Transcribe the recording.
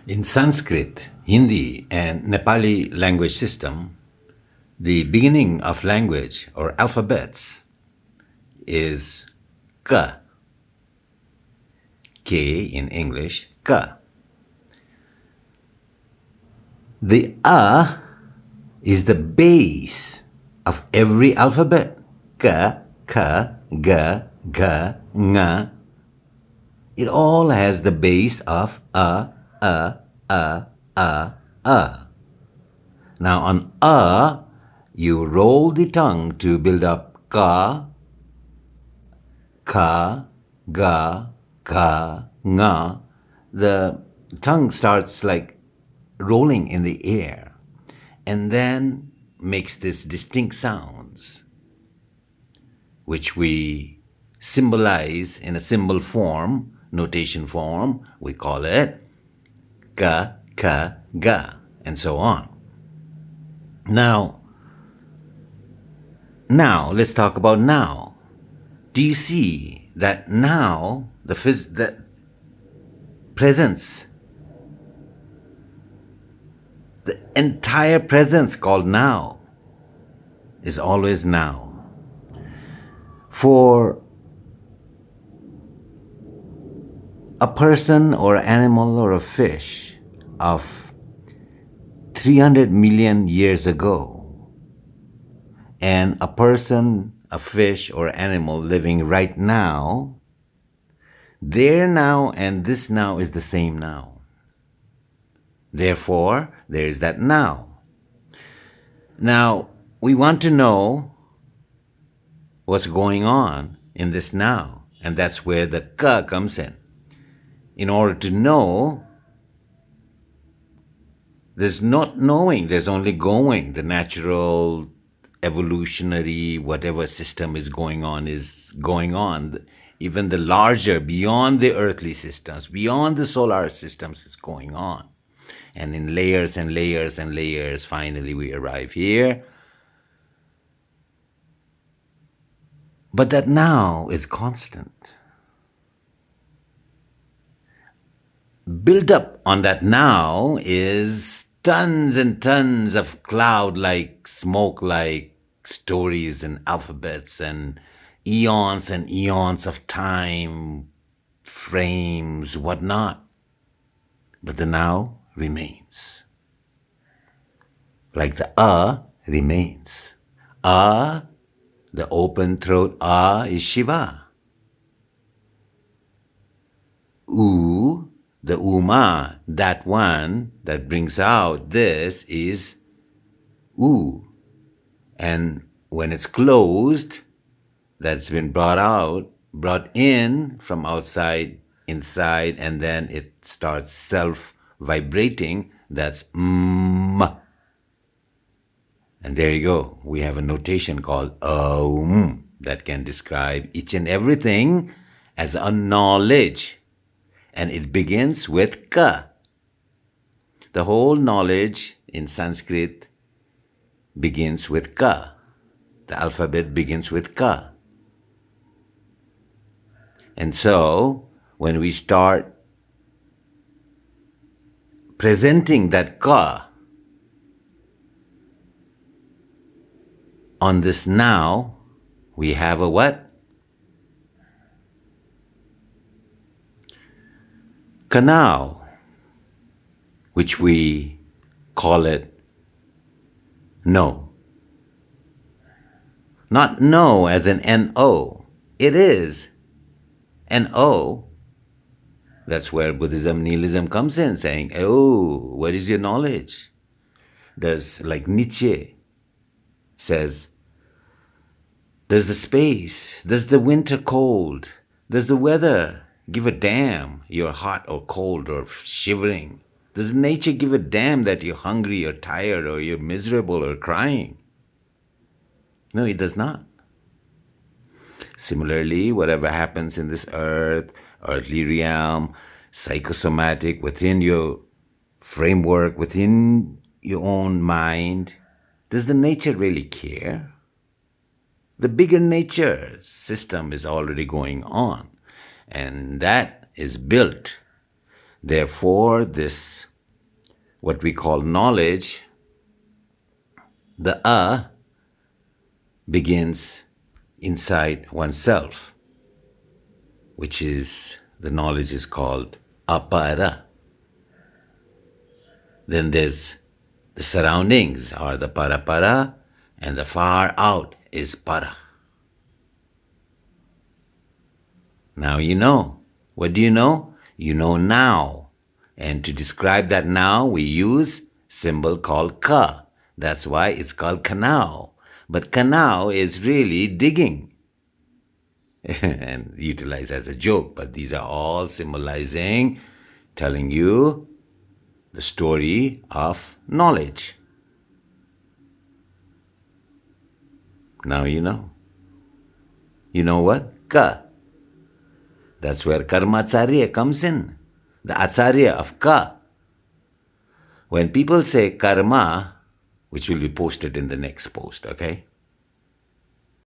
In Sanskrit, Hindi, and Nepali language system, the beginning of language or alphabets is ka, K in English, ka. The a is the base of every alphabet. Ka, ka, ga, ga, nga. It all has the base of a, a, a, a, a. Now on a, you roll the tongue to build up ka, ka, ga, ka, nga. The tongue starts like rolling in the air and then makes these distinct sounds, which we symbolize in a symbol form, notation form. We call it ka, ka, ga, and so on. Now, let's talk about now. Do you see that now, the presence, the entire presence called now is always now. For a person or animal or a fish of 300 million years ago, and a person, a fish or animal living right now, their now and this now is the same now. Therefore, there is that now. Now, we want to know what's going on in this now, and that's where the ka comes in. In order to know, there's not knowing, there's only going. The natural, evolutionary, whatever system is going on. Even the larger, beyond the earthly systems, beyond the solar systems is going on. And in layers and layers and layers, finally we arrive here. But that now is constant. Built up on that now is tons and tons of cloud-like, smoke-like stories and alphabets and eons of time, frames, whatnot. But the now remains. Like the remains. The open throat is Shiva. The uma, that one that brings out this is and when it's closed, that's been brought in from outside, inside, and then it starts self-vibrating, that's And there you go. We have a notation called that can describe each and everything as a knowledge. And it begins with ka. The whole knowledge in Sanskrit begins with ka. The alphabet begins with ka. And so, when we start presenting that ka on this now, we have a what? Kanao, which we call it no. Not no as in N-O. It is N-O. That's where Buddhism, nihilism comes in, saying, oh, what is your knowledge? Does, like Nietzsche says, does the space, does the winter cold, does the weather give a damn you're hot or cold or shivering? Does nature give a damn that you're hungry or tired or you're miserable or crying? No, it does not. Similarly, whatever happens in this earthly realm, psychosomatic, within your framework, within your own mind, does the nature really care? The bigger nature system is already going on, and that is built. Therefore, this what we call knowledge, the a begins inside oneself, which is, the knowledge is called apara. Then there's the surroundings are the parāpara, and the far out is para. Now you know. What do you know? You know now. And to describe that now, we use symbol called ka. That's why it's called canal. But canal is really digging and utilized as a joke. But these are all symbolizing, telling you the story of knowledge. Now you know. You know what? Ka. That's where karmacharya comes in. The acharya of ka. When people say karma, which will be posted in the next post, okay?